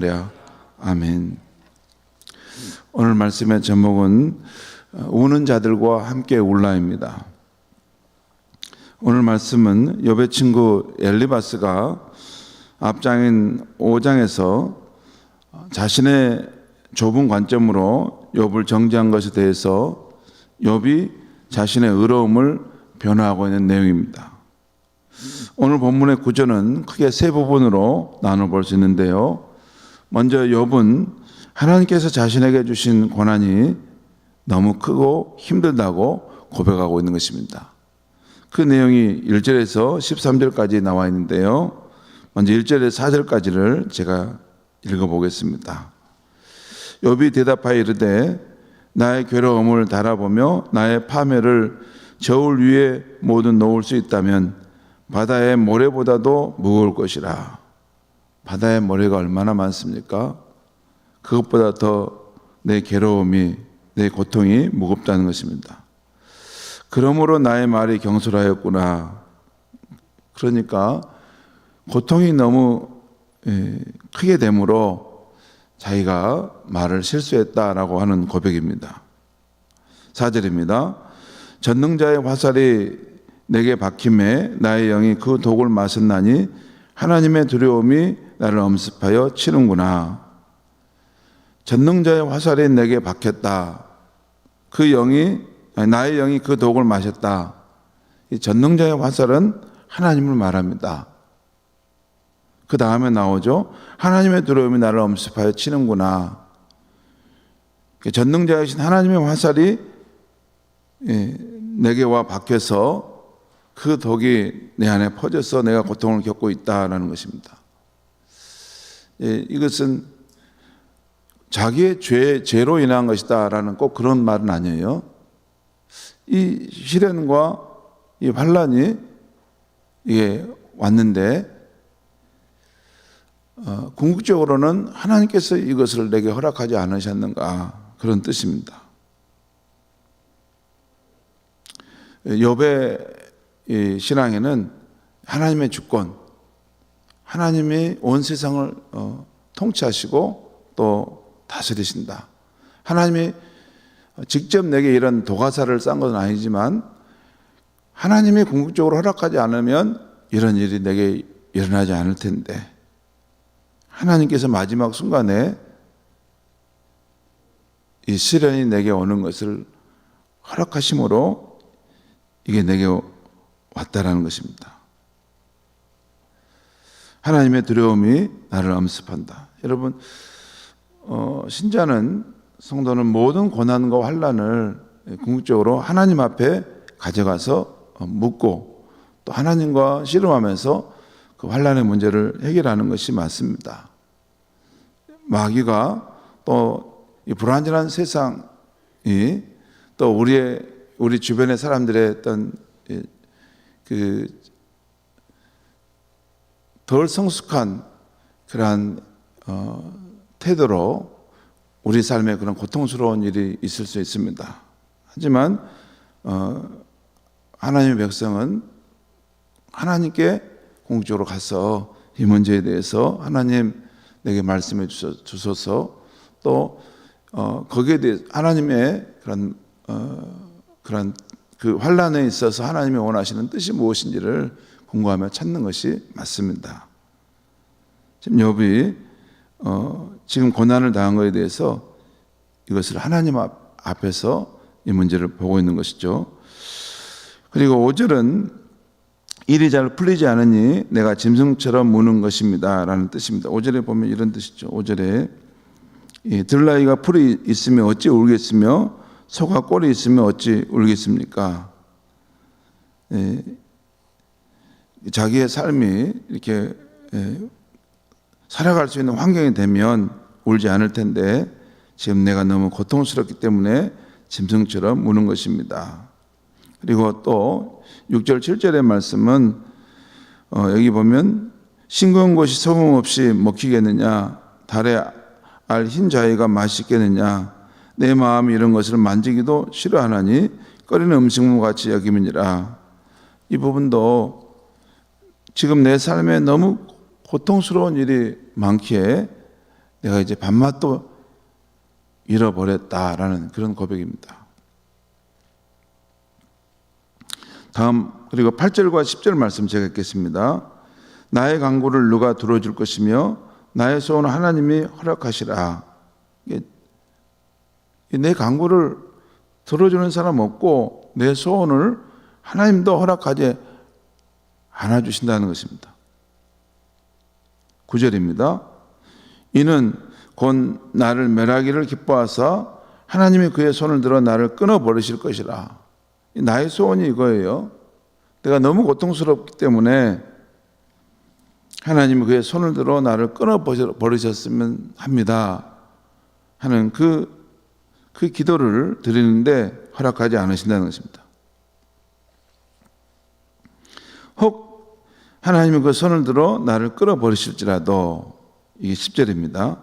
하려. 아멘. 오늘 말씀의 제목은 우는 자들과 함께 울라입니다. 오늘 말씀은 욥의 친구 엘리바스가 앞장인 5장에서 자신의 좁은 관점으로 욥을 정죄한 것에 대해서 욥이 자신의 의로움을 변화하고 있는 내용입니다. 오늘 본문의 구조는 크게 세 부분으로 나눠볼 수 있는데요. 먼저 욥은 하나님께서 자신에게 주신 고난이 너무 크고 힘들다고 고백하고 있는 것입니다. 그 내용이 1절에서 13절까지 나와 있는데요. 먼저 1절에서 4절까지를 제가 읽어보겠습니다. 욥이 대답하여 이르되 나의 괴로움을 달아보며 나의 파멸을 저울 위에 모두 놓을 수 있다면 바다의 모래보다도 무거울 것이라. 바다의 모래가 얼마나 많습니까? 그것보다 더 내 괴로움이, 내 고통이 무겁다는 것입니다. 그러므로 나의 말이 경솔하였구나. 그러니까 고통이 너무 크게 되므로 자기가 말을 실수했다라고 하는 고백입니다. 4절입니다. 전능자의 화살이 내게 박힘에 나의 영이 그 독을 마셨나니 하나님의 두려움이 나를 엄습하여 치는구나. 전능자의 화살이 내게 박혔다. 나의 영이 그 독을 마셨다. 이 전능자의 화살은 하나님을 말합니다. 그 다음에 나오죠. 하나님의 두려움이 나를 엄습하여 치는구나. 전능자이신 하나님의 화살이 내게 와 박혀서 그 독이 내 안에 퍼져서 내가 고통을 겪고 있다라는 것입니다. 이것은 자기의 죄로 인한 것이다라는 꼭 그런 말은 아니에요. 이 시련과 이 환란이 이게 왔는데 궁극적으로는 하나님께서 이것을 내게 허락하지 않으셨는가 그런 뜻입니다. 욥의 이 신앙에는 하나님의 주권, 하나님이 온 세상을 통치하시고 또 다스리신다. 하나님이 직접 내게 이런 도가사를 싼 것은 아니지만 하나님이 궁극적으로 허락하지 않으면 이런 일이 내게 일어나지 않을 텐데 하나님께서 마지막 순간에 이 시련이 내게 오는 것을 허락하심으로 이게 내게 왔다라는 것입니다. 하나님의 두려움이 나를 엄습한다. 여러분, 신자는, 성도는 모든 고난과 환난을 궁극적으로 하나님 앞에 가져가서 묻고 또 하나님과 씨름하면서 그 환난의 문제를 해결하는 것이 맞습니다. 마귀가 또 이 불완전한 세상이 또 우리 주변의 사람들의 어떤 덜 성숙한 그러한 태도로 우리 삶에 그런 고통스러운 일이 있을 수 있습니다. 하지만 하나님의 백성은 하나님께 궁극적으로 가서 이 문제에 대해서 하나님 내게 말씀해 주소서 또 거기에 대해 하나님의 그런 그 환난에 있어서 하나님이 원하시는 뜻이 무엇인지를 궁금하며 찾는 것이 맞습니다. 지금 욥이 지금 고난을 당한 것에 대해서 이것을 하나님 앞에서 이 문제를 보고 있는 것이죠. 그리고 5절은 일이 잘 풀리지 않으니 내가 짐승처럼 무는 것입니다 라는 뜻입니다. 5절에 보면 이런 뜻이죠. 5절에 들나이가 풀이 있으면 어찌 울겠으며 소가 꼴이 있으면 어찌 울겠습니까? 자기의 삶이 이렇게 살아갈 수 있는 환경이 되면 울지 않을 텐데 지금 내가 너무 고통스럽기 때문에 짐승처럼 우는 것입니다. 그리고 또 6절 7절의 말씀은 여기 보면 싱거운 것이 소금 없이 먹히겠느냐 달에 알 흰 자위가 맛있겠느냐 내 마음이 이런 것을 만지기도 싫어하나니 꺼리는 음식물 같이 여김이니라. 이 부분도 지금 내 삶에 너무 고통스러운 일이 많기에 내가 이제 밥맛도 잃어버렸다라는 그런 고백입니다. 다음 그리고 8절과 10절 말씀 제가 읽겠습니다. 나의 간구를 누가 들어줄 것이며 나의 소원을 하나님이 허락하시라. 내 간구를 들어주는 사람 없고 내 소원을 하나님도 허락하지 않아주신다는 것입니다. 9절입니다. 이는 곧 나를 멸하기를 기뻐하사 하나님이 그의 손을 들어 나를 끊어버리실 것이라. 나의 소원이 이거예요. 내가 너무 고통스럽기 때문에 하나님이 그의 손을 들어 나를 끊어버리셨으면 합니다 하는 그 기도를 드리는데 허락하지 않으신다는 것입니다. 혹 하나님이 그 손을 들어 나를 끊어버리실지라도, 이게 10절입니다.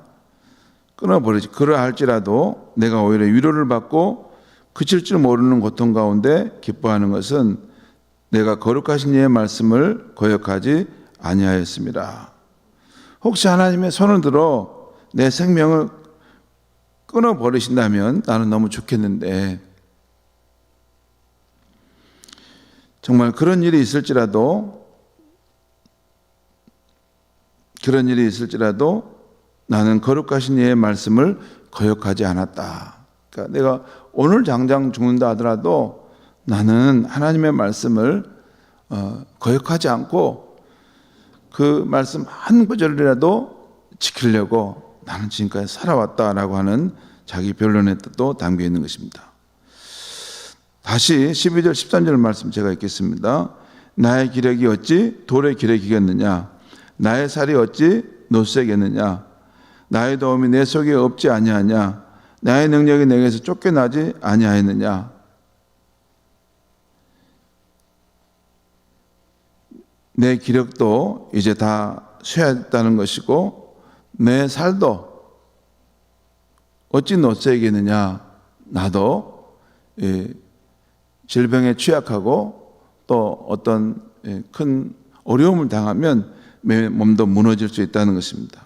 그러할지라도 내가 오히려 위로를 받고 그칠 줄 모르는 고통 가운데 기뻐하는 것은 내가 거룩하신 이의 말씀을 거역하지 아니하였습니다. 혹시 하나님의 손을 들어 내 생명을 끊어버리신다면 나는 너무 좋겠는데, 정말 그런 일이 있을지라도 나는 거룩하신 이의 말씀을 거역하지 않았다. 그러니까 내가 오늘 당장 죽는다 하더라도 나는 하나님의 말씀을 거역하지 않고 그 말씀 한 구절이라도 지키려고 나는 지금까지 살아왔다라고 하는 자기 변론의 뜻도 담겨 있는 것입니다. 다시 12절 13절 말씀 제가 읽겠습니다. 나의 기력이 어찌 돌의 기력이겠느냐, 나의 살이 어찌 노쇠겠느냐, 나의 도움이 내 속에 없지 아니하냐, 나의 능력이 내게서 쫓겨나지 아니하였느냐. 내 기력도 이제 다 쇠했다는 것이고 내 살도 어찌 노쇠겠느냐. 나도 질병에 취약하고 또 어떤 큰 어려움을 당하면 내 몸도 무너질 수 있다는 것입니다.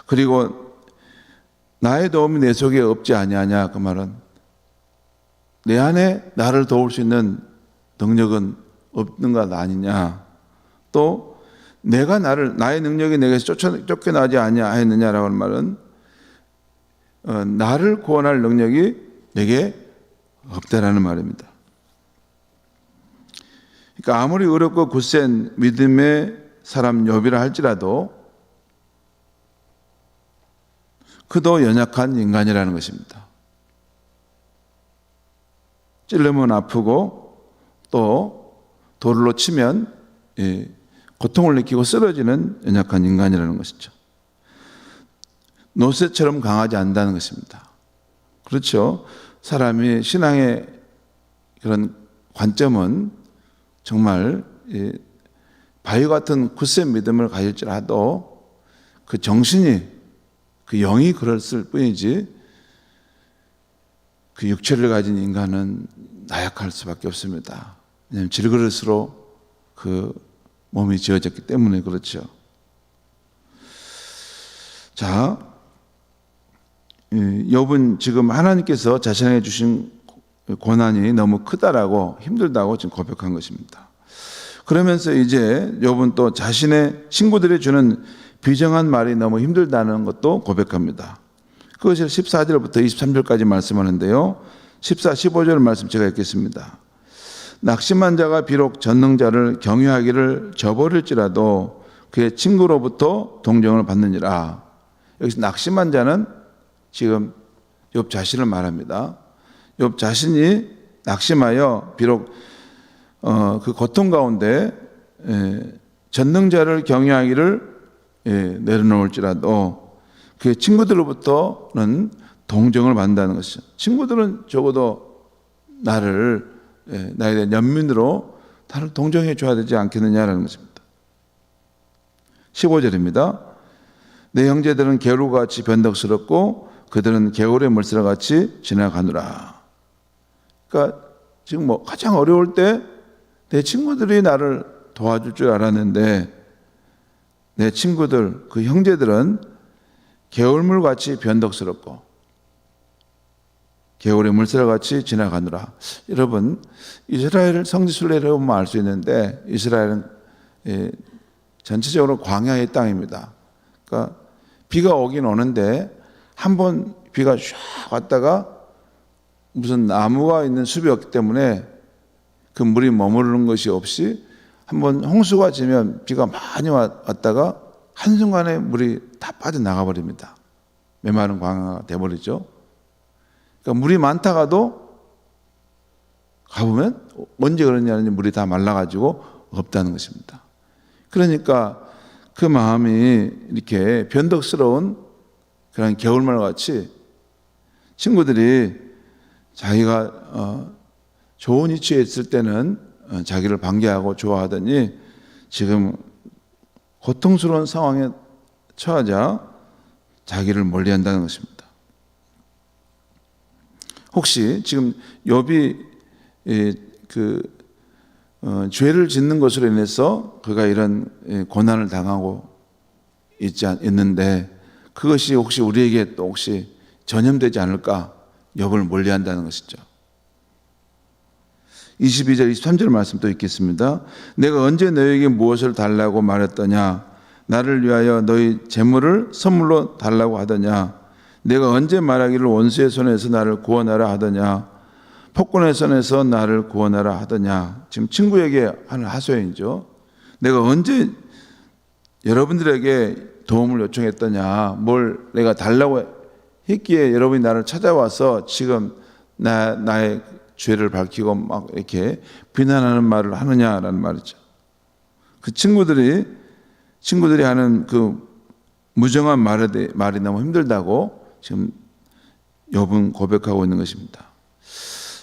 그리고 나의 도움이 내 속에 없지 아니하냐, 그 말은 내 안에 나를 도울 수 있는 능력은 없는 것 아니냐, 또 내가 나의 능력이 내게서 쫓겨나지 아니하였느냐라고 하는 말은 나를 구원할 능력이 내게 없다라는 말입니다. 그러니까 아무리 어렵고 굳센 믿음의 사람 욥이라 할지라도 그도 연약한 인간이라는 것입니다. 찔르면 아프고 또 돌로 치면 고통을 느끼고 쓰러지는 연약한 인간이라는 것이죠. 노새처럼 강하지 않다는 것입니다. 그렇죠. 사람이 신앙의 그런 관점은 정말 바위 같은 굳센 믿음을 가질지라도 그 정신이, 그 영이 그랬을 뿐이지 그 육체를 가진 인간은 나약할 수밖에 없습니다. 왜냐하면 질그릇으로 그 몸이 지어졌기 때문에 그렇죠. 자, 욥은 지금 하나님께서 자신에게 주신 고난이 너무 크다라고, 힘들다고 지금 고백한 것입니다. 그러면서 이제 욥은 또 자신의 친구들이 주는 비정한 말이 너무 힘들다는 것도 고백합니다. 그것을 14절부터 23절까지 말씀하는데요. 14, 15절 말씀 제가 읽겠습니다. 낙심한 자가 비록 전능자를 경외하기를 저버릴지라도 그의 친구로부터 동정을 받느니라. 여기서 낙심한 자는 지금 욥 자신을 말합니다. 욥 자신이 낙심하여 비록 그 고통 가운데 전능자를 경외하기를 내려놓을지라도 그의 친구들로부터는 동정을 받는다는 것이죠. 친구들은 적어도 나에 대한 연민으로 나를 동정해 줘야 되지 않겠느냐라는 것입니다. 15절입니다. 내 형제들은 개울같이 변덕스럽고 그들은 개울의 물새같이 지나가느라. 그러니까 지금 가장 어려울 때 내 친구들이 나를 도와줄 줄 알았는데 내 친구들, 그 형제들은 개울물같이 변덕스럽고 개울의 물새같이 지나가느라. 여러분, 이스라엘 성지순례를 보면 알 수 있는데 이스라엘은 전체적으로 광야의 땅입니다. 그러니까 비가 오긴 오는데 한 번 비가 쫙 왔다가 무슨 나무가 있는 숲이었기 때문에 그 물이 머무르는 것이 없이 한번 홍수가 지면 비가 많이 왔다가 한순간에 물이 다 빠져나가 버립니다. 메마른 광야가 돼버리죠. 그러니까 물이 많다가도 가보면 언제 그러냐니 물이 다 말라가지고 없다는 것입니다. 그러니까 그 마음이 이렇게 변덕스러운 그런 겨울말 같이 친구들이 자기가 좋은 위치에 있을 때는 자기를 반겨하고 좋아하더니 지금 고통스러운 상황에 처하자 자기를 멀리한다는 것입니다. 혹시 지금 욥이 죄를 짓는 것으로 인해서 그가 이런 고난을 당하고 있는데 그것이 혹시 우리에게 또 혹시 전염되지 않을까? 욥을 멀리한다는 것이죠. 22절 23절 말씀 또 읽겠습니다. 내가 언제 너에게 무엇을 달라고 말했더냐? 나를 위하여 너희 재물을 선물로 달라고 하더냐? 내가 언제 말하기를 원수의 손에서 나를 구원하라 하더냐? 폭군의 손에서 나를 구원하라 하더냐? 지금 친구에게 하는 하소연이죠. 내가 언제 여러분들에게 도움을 요청했더냐? 뭘 내가 달라고 했기에 여러분이 나를 찾아와서 지금 나의 죄를 밝히고 막 이렇게 비난하는 말을 하느냐라는 말이죠. 그 친구들이 하는 그 무정한 말이 너무 힘들다고 지금 욥은 고백하고 있는 것입니다.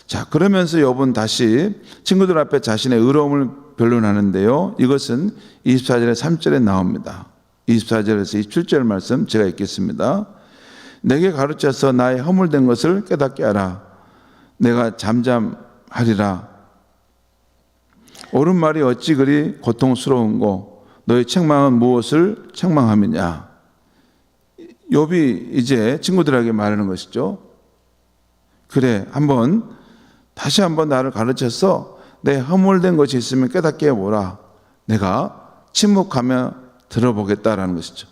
자, 그러면서 욥은 다시 친구들 앞에 자신의 의로움을 변론하는데요. 이것은 24절에 3절에 나옵니다. 24절에서 27절 말씀 제가 읽겠습니다. 내게 가르쳐서 나의 허물된 것을 깨닫게 하라. 내가 잠잠하리라. 옳은 말이 어찌 그리 고통스러운고 너의 책망은 무엇을 책망함이냐. 욥이 이제 친구들에게 말하는 것이죠. 그래, 다시 한번 나를 가르쳐서 내 허물된 것이 있으면 깨닫게 해보라. 내가 침묵하며 들어보겠다라는 것이죠.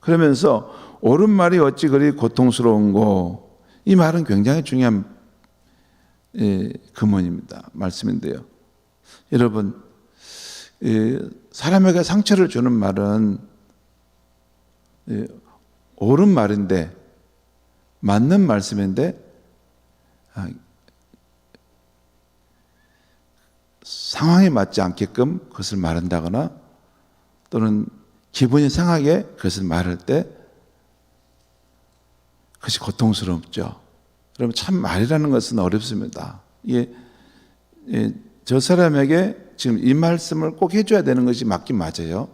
그러면서 옳은 말이 어찌 그리 고통스러운고, 이 말은 굉장히 중요한 금원입니다. 말씀인데요. 여러분, 사람에게 상처를 주는 말은 옳은 말인데, 맞는 말씀인데 상황에 맞지 않게끔 그것을 말한다거나 또는 기분이 상하게 그것을 말할 때 그것이 고통스럽죠. 여러분, 참 말이라는 것은 어렵습니다. 저 사람에게 지금 이 말씀을 꼭 해줘야 되는 것이 맞긴 맞아요.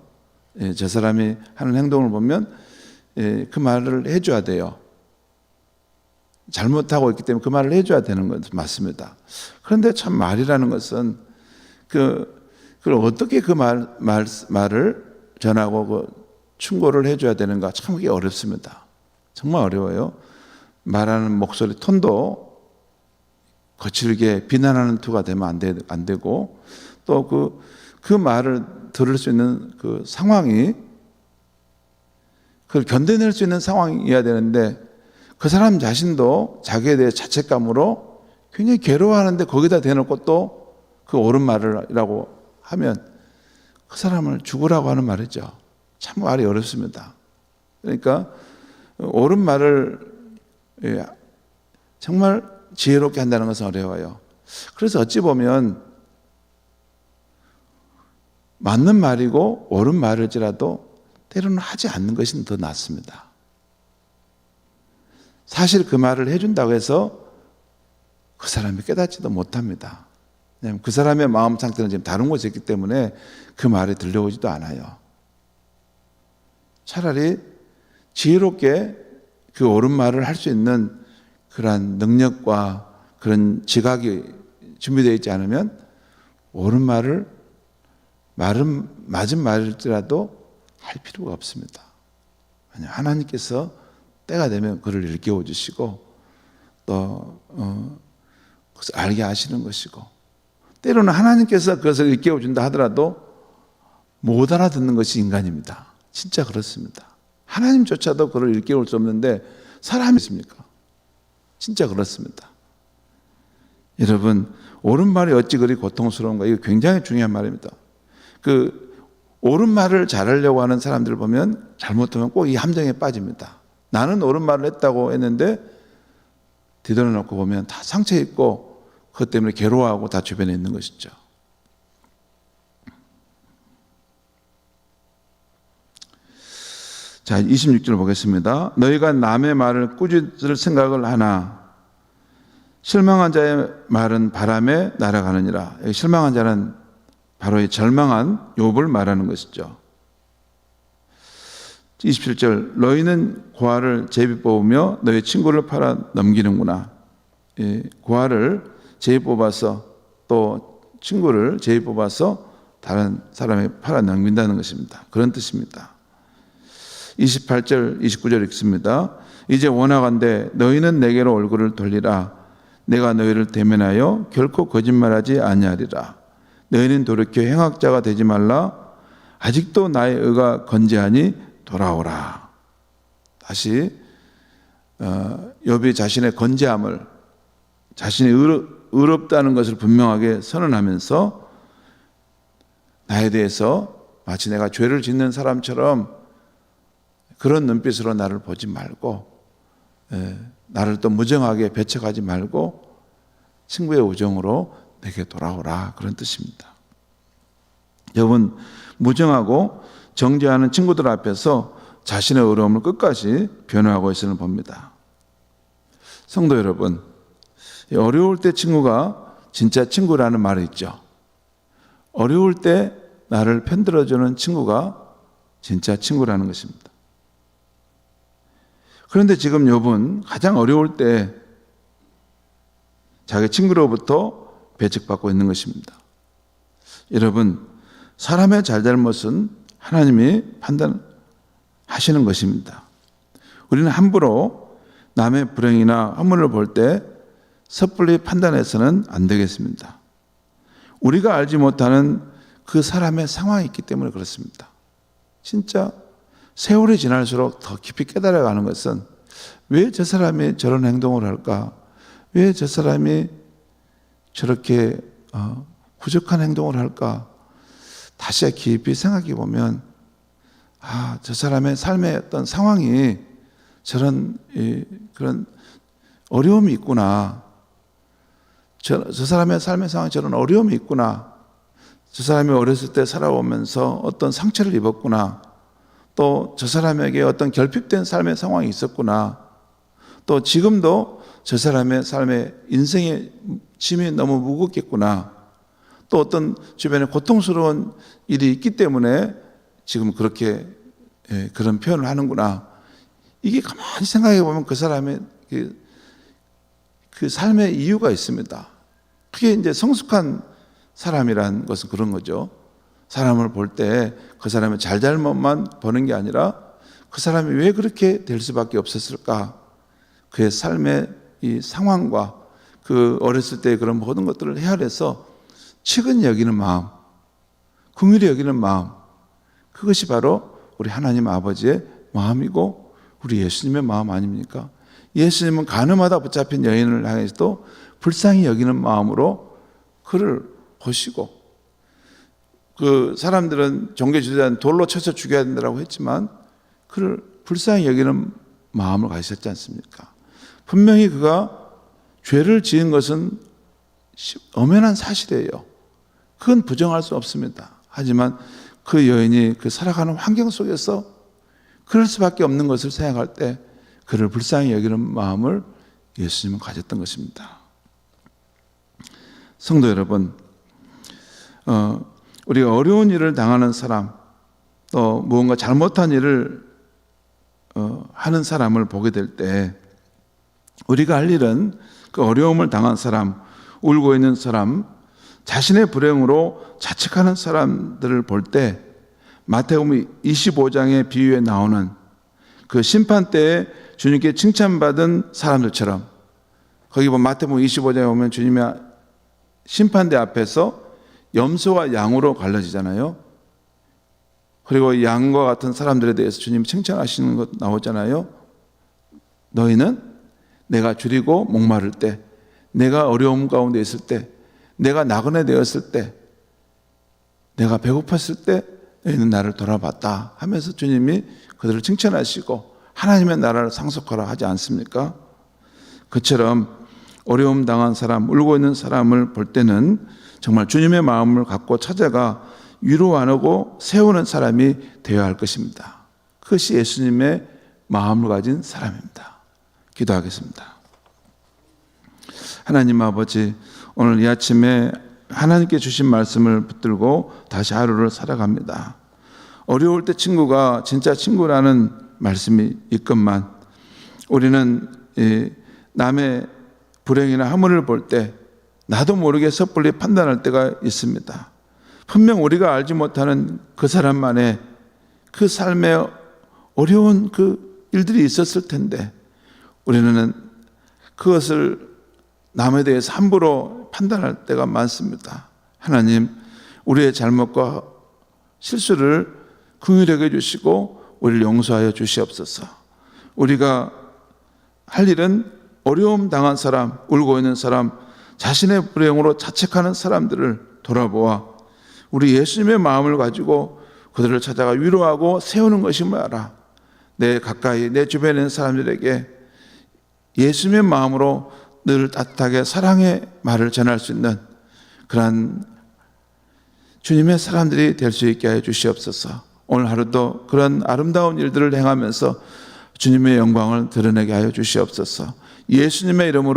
저 사람이 하는 행동을 보면 그 말을 해줘야 돼요. 잘못하고 있기 때문에 그 말을 해줘야 되는 것은 맞습니다. 그런데 참 말이라는 것은 그걸 어떻게 그 말을 전하고 충고를 해줘야 되는가, 참 그게 어렵습니다. 정말 어려워요. 말하는 목소리 톤도 거칠게 비난하는 투가 되면 안 되고, 또 그 말을 들을 수 있는 그 상황이, 그걸 견뎌낼 수 있는 상황이어야 되는데 그 사람 자신도 자기에 대해 자책감으로 굉장히 괴로워하는데 거기다 대놓고 또 그 옳은 말이라고 하면 그 사람을 죽으라고 하는 말이죠. 참 말이 어렵습니다. 그러니까 옳은 말을 정말 지혜롭게 한다는 것은 어려워요. 그래서 어찌 보면 맞는 말이고 옳은 말일지라도 때로는 하지 않는 것이 더 낫습니다. 사실 그 말을 해준다고 해서 그 사람이 깨닫지도 못합니다. 왜냐하면 그 사람의 마음 상태는 지금 다른 곳에 있기 때문에 그 말이 들려오지도 않아요. 차라리 지혜롭게 그 옳은 말을 할 수 있는 그러한 능력과 그런 지각이 준비되어 있지 않으면 옳은 말은 맞은 말일지라도 할 필요가 없습니다. 아니요, 하나님께서 때가 되면 그를 일깨워 주시고 또 그것을 알게 하시는 것이고, 때로는 하나님께서 그것을 일깨워 준다 하더라도 못 알아듣는 것이 인간입니다. 진짜 그렇습니다. 하나님조차도 그를 일깨울 수 없는데 사람이 있습니까? 진짜 그렇습니다. 여러분, 옳은 말이 어찌 그리 고통스러운가? 이거 굉장히 중요한 말입니다. 옳은 말을 잘하려고 하는 사람들을 보면 잘못하면 꼭 이 함정에 빠집니다. 나는 옳은 말을 했다고 했는데 뒤돌아놓고 보면 다 상처 있고 그것 때문에 괴로워하고 다 주변에 있는 것이죠. 자, 26절 보겠습니다. 너희가 남의 말을 꾸짖을 생각을 하나 실망한 자의 말은 바람에 날아가느니라. 실망한 자는 바로 이 절망한 욥을 말하는 것이죠. 27절 너희는 고아를 제비 뽑으며 너희 친구를 팔아 넘기는구나. 고아를 제비 뽑아서 또 친구를 제비 뽑아서 다른 사람에 팔아 넘긴다는 것입니다. 그런 뜻입니다. 28절 29절 읽습니다. 이제 원하건대 너희는 내게로 얼굴을 돌리라. 내가 너희를 대면하여 결코 거짓말하지 아니하리라. 너희는 돌이켜 행악자가 되지 말라. 아직도 나의 의가 건재하니 돌아오라. 다시 욥이 자신의 건재함을, 자신이 의롭다는 것을 분명하게 선언하면서 나에 대해서 마치 내가 죄를 짓는 사람처럼 그런 눈빛으로 나를 보지 말고 나를 또 무정하게 배척하지 말고 친구의 우정으로 내게 돌아오라. 그런 뜻입니다. 여러분, 무정하고 정죄하는 친구들 앞에서 자신의 어려움을 끝까지 변호하고 있으는 봅니다. 성도 여러분, 어려울 때 친구가 진짜 친구라는 말이 있죠. 어려울 때 나를 편들어주는 친구가 진짜 친구라는 것입니다. 그런데 지금 욥은 가장 어려울 때 자기 친구로부터 배척받고 있는 것입니다. 여러분, 사람의 잘잘못은 하나님이 판단하시는 것입니다. 우리는 함부로 남의 불행이나 허물을 볼 때 섣불리 판단해서는 안 되겠습니다. 우리가 알지 못하는 그 사람의 상황이 있기 때문에 그렇습니다. 진짜 세월이 지날수록 더 깊이 깨달아가는 것은 왜 저 사람이 저런 행동을 할까? 왜 저 사람이 저렇게 부족한 행동을 할까? 다시 깊이 생각해 보면 저 사람의 삶의 어떤 상황이 저런 그런 어려움이 있구나. 저 사람의 삶의 상황에 저런 어려움이 있구나. 저 사람이 어렸을 때 살아오면서 어떤 상처를 입었구나. 또 저 사람에게 어떤 결핍된 삶의 상황이 있었구나. 또 지금도 저 사람의 삶의 인생의 짐이 너무 무겁겠구나. 또 어떤 주변에 고통스러운 일이 있기 때문에 지금 그렇게 그런 표현을 하는구나. 이게 가만히 생각해 보면 그 사람의 그 삶의 이유가 있습니다. 그게 이제 성숙한 사람이란 것은 그런 거죠. 사람을 볼 때 그 사람의 잘잘못만 보는 게 아니라 그 사람이 왜 그렇게 될 수밖에 없었을까? 그의 삶의 이 상황과 그 어렸을 때 그런 모든 것들을 헤아려서 측은히 여기는 마음, 긍휼히 여기는 마음, 그것이 바로 우리 하나님 아버지의 마음이고 우리 예수님의 마음 아닙니까? 예수님은 가늠하다 붙잡힌 여인을 향해서도 불쌍히 여기는 마음으로 그를 보시고, 그 사람들은 종교 지도자는 돌로 쳐서 죽여야 된다고 했지만 그를 불쌍히 여기는 마음을 가지셨지 않습니까? 분명히 그가 죄를 지은 것은 엄연한 사실이에요. 그건 부정할 수 없습니다. 하지만 그 여인이 그 살아가는 환경 속에서 그럴 수밖에 없는 것을 생각할 때 그를 불쌍히 여기는 마음을 예수님은 가졌던 것입니다. 성도 여러분, 우리가 어려운 일을 당하는 사람, 또 무언가 잘못한 일을 하는 사람을 보게 될 때 우리가 할 일은 그 어려움을 당한 사람, 울고 있는 사람, 자신의 불행으로 자책하는 사람들을 볼 때 마태복음 25장의 비유에 나오는 그 심판 때에 주님께 칭찬받은 사람들처럼, 거기 보면 마태복음 25장에 보면 주님의 심판대 앞에서 염소와 양으로 갈라지잖아요. 그리고 양과 같은 사람들에 대해서 주님이 칭찬하시는 것 나오잖아요. 너희는 내가 줄이고 목마를 때, 내가 어려움 가운데 있을 때, 내가 나그네 되었을 때, 내가 배고팠을 때 너희는 나를 돌아봤다 하면서 주님이 그들을 칭찬하시고 하나님의 나라를 상속하라 하지 않습니까? 그처럼 어려움 당한 사람, 울고 있는 사람을 볼 때는 정말 주님의 마음을 갖고 찾아가 위로 안 하고 세우는 사람이 되어야 할 것입니다. 그것이 예수님의 마음을 가진 사람입니다. 기도하겠습니다. 하나님 아버지, 오늘 이 아침에 하나님께 주신 말씀을 붙들고 다시 하루를 살아갑니다. 어려울 때 친구가 진짜 친구라는 말씀이 있건만 우리는 남의 불행이나 화물을 볼 때 나도 모르게 섣불리 판단할 때가 있습니다. 분명 우리가 알지 못하는 그 사람만의 그 삶에 어려운 그 일들이 있었을 텐데 우리는 그것을 남에 대해서 함부로 판단할 때가 많습니다. 하나님, 우리의 잘못과 실수를 긍휼히 여겨주시고 우리를 용서하여 주시옵소서. 우리가 할 일은 어려움 당한 사람, 울고 있는 사람, 자신의 불행으로 자책하는 사람들을 돌아보아 우리 예수님의 마음을 가지고 그들을 찾아가 위로하고 세우는 것이 뭐라. 내 가까이 내 주변에 있는 사람들에게 예수님의 마음으로 늘 따뜻하게 사랑의 말을 전할 수 있는 그러한 주님의 사람들이 될 수 있게 하여 주시옵소서. 오늘 하루도 그런 아름다운 일들을 행하면서 주님의 영광을 드러내게 하여 주시옵소서. 예수님의 이름으로